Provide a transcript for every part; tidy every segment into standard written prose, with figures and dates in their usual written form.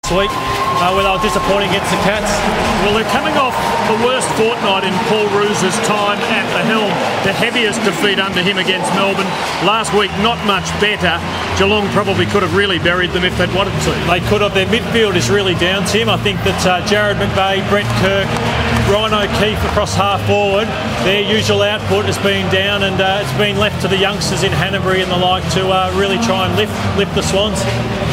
Week where they were disappointing against the Cats. Well, they're coming off the worst fortnight in Paul Roos's time at the helm. The heaviest defeat under him against Melbourne. Last week, not much better. Geelong probably could have really buried them if they'd wanted to. They could have. Their midfield is really down, Tim. I think that Jared McVeigh, Brett Kirk, Ryan O'Keefe across half forward, their usual output has been down, and it's been left to the youngsters in Hanbury and the like to really try and lift the Swans.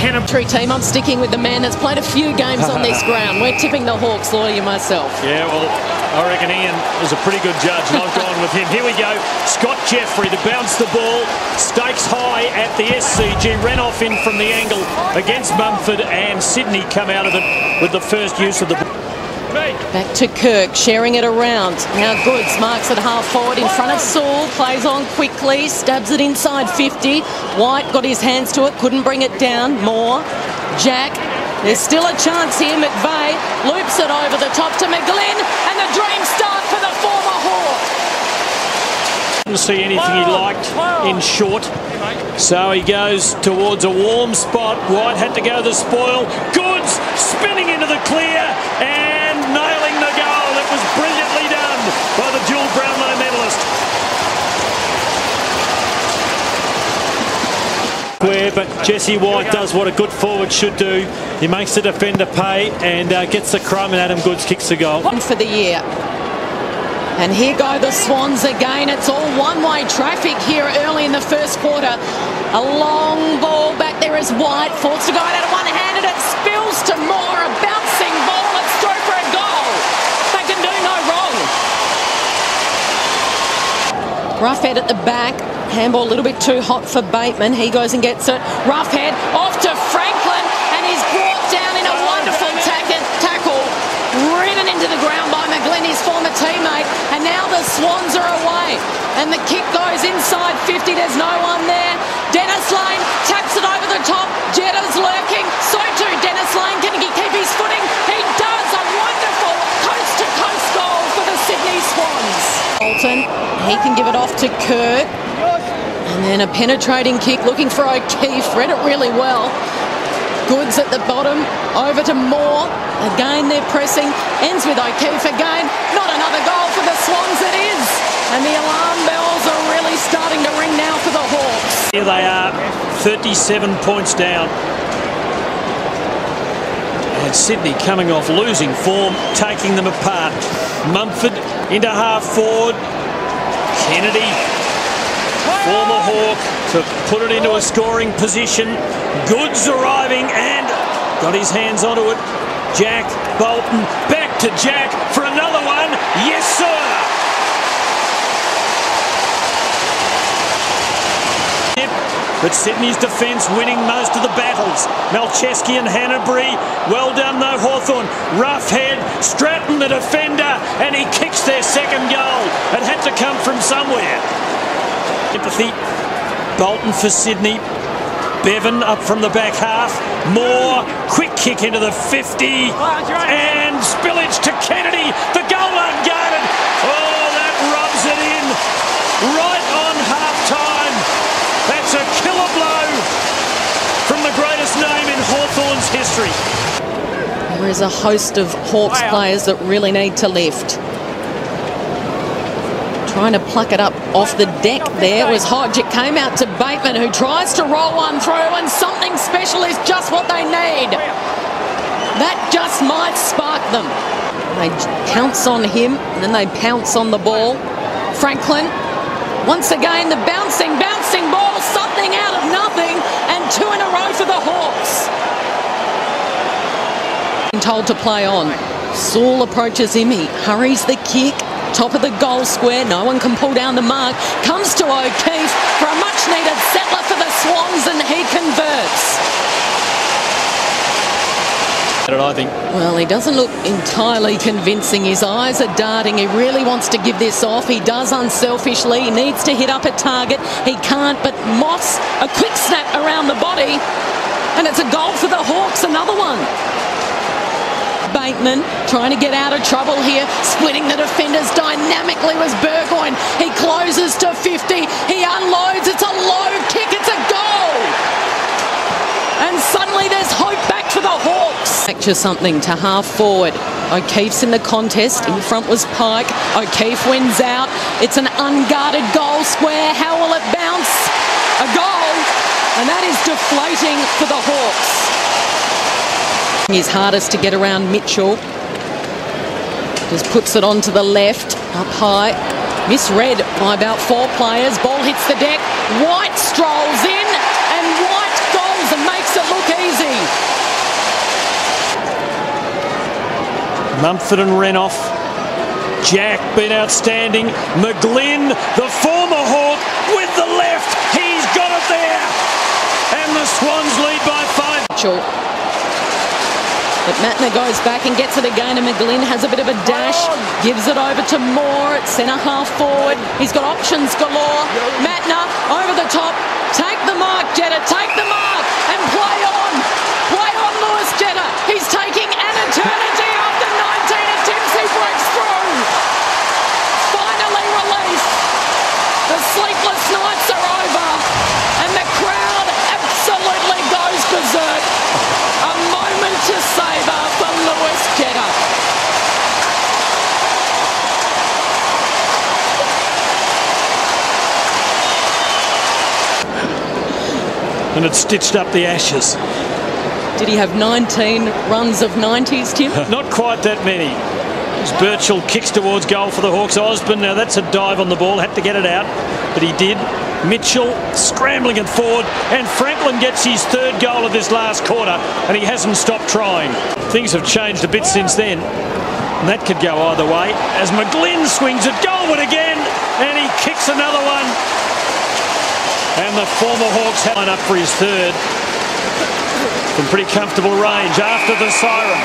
Hanbury team, I'm sticking with the man that's played a few games on this ground. We're tipping the Hawks, Lawyer, myself. Yeah, well, I reckon Ian is a pretty good judge, and I've gone with him. Here we go. Scott Jeffrey to bounce the ball. Stakes high at the SCG. Ran off in from the angle against Mumford, and Sydney come out of it with the first use of the ball. Back to Kirk, sharing it around. Now Goods marks it half forward in front of Saul, plays on quickly, stabs it inside 50. White got his hands to it, couldn't bring it down. Moore, Jack, there's still a chance here. McVeigh loops it over the top to McGlynn, and the dream start for the former Hawk. Didn't see anything he liked in short, so he goes towards a warm spot. White had to go the spoil. Goods spinning into the clear and nailing the goal. It was brilliantly done by the dual Brownlow medalist. But Jesse White does what a good forward should do. He makes the defender pay and gets the crumb, and Adam Goods kicks the goal. For the year. And here go the Swans again. It's all one-way traffic here early in the first quarter. A long ball back there is White. Forced to go out one-handed. It spills to Moore. A bouncing ball. It's through for a goal. They can do no wrong. Roughhead at the back. Handball a little bit too hot for Bateman. He goes and gets it. Roughhead off to Franklin. And he's brought down in a wonderful tackle. Ridden into the ground by McGlynn, his former teammate. And now the Swans are away. And the kick goes inside 50. There's no one there. Dennis Lane taps it over the top. Jeddah's lurking. So too Dennis Lane. Can he keep his footing? He does. A wonderful coast-to-coast goal for the Sydney Swans. Bolton, he can give it off to Kirk. And then a penetrating kick looking for O'Keefe. Read it really well. Goods at the bottom, over to Moore. Again, they're pressing. Ends with O'Keefe again. Not another goal for the Swans, it is. And the alarm bells are really starting to ring now for the Hawks. Here they are, 37 points down. And Sydney coming off losing form, taking them apart. Mumford into half forward. Kennedy, former Hawk, to put it into a scoring position. Goods arriving and got his hands onto it. Jack, Bolton, back to Jack for another one. Yes, sir! But Sydney's defence winning most of the battles. Malcheski and Hanbury, well done though, Hawthorn. Roughhead, Stratton the defender, and he kicks their second goal. It had to come from somewhere. Empathy. Bolton for Sydney. Bevan up from the back half. Moore, quick kick into the 50. And spillage to Kennedy. The goal unguarded. Oh, that rubs it in. Right on half-time. That's a killer blow from the greatest name in Hawthorn's history. There is a host of Hawks players that really need to lift. Trying to pluck it up off the deck there was Hodge. It came out to Bateman, who tries to roll one through, and something special is just what they need. That just might spark them. They pounce on him, and then they pounce on the ball. Franklin, once again, the bouncing ball, something out of nothing, and 2 in a row for the Hawks. Being told to play on. Saul approaches him, he hurries the kick. Top of the goal square, no one can pull down the mark. Comes to O'Keefe for a much-needed settler for the Swans, and he converts. I think. Well, he doesn't look entirely convincing. His eyes are darting. He really wants to give this off. He does unselfishly. He needs to hit up a target. He can't, but Moss, a quick snap around the body, and it's a goal for the Hawks, another one. Bateman trying to get out of trouble here, splitting the defenders dynamically was Burgoyne. He closes to 50, he unloads, it's a low kick, it's a goal! And suddenly there's hope back for the Hawks. Fracture something to half forward. O'Keefe's in the contest. In front was Pike. O'Keefe wins out. It's an unguarded goal square. How will it bounce? A goal. And that is deflating for the Hawks. His hardest to get around Mitchell. Just puts it onto the left. Up high. Misread by about 4 players. Ball hits the deck. White strolls in. And White goals and makes it look easy. Mumford and Renoff. Jack been outstanding. McGlynn, the former Hawk, with the left. He's got it there. And the Swans lead by 5. Mitchell. But Matner goes back and gets it again, and McGlynn has a bit of a dash. Gives it over to Moore at centre half forward. He's got options galore. Matner over the top. Take the mark, Jetta. Take the mark and play on. Play on, Lewis Jetta. He's taking an eternity after 19 attempts. He breaks through. Finally released. The sleepless nights are over. And the crowd absolutely goes berserk. A moment to savour for Lewis Jetta. And it stitched up the Ashes. Did he have 19 runs of 90s, Tim? Not quite that many. As Birchall kicks towards goal for the Hawks. Osborne, now that's a dive on the ball. Had to get it out, but he did. Mitchell scrambling it forward, and Franklin gets his 3rd goal of this last quarter, and he hasn't stopped trying. Things have changed a bit since then, and that could go either way. As McGlynn swings it goalward again, and he kicks another one. And the former Hawks line up for his 3rd from pretty comfortable range after the siren.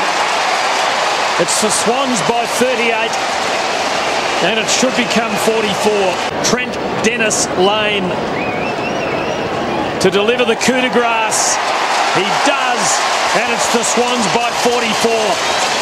It's the Swans by 38. And it should become 44. Trent Dennis Lane to deliver the coup de grace. He does, and it's the Swans by 44.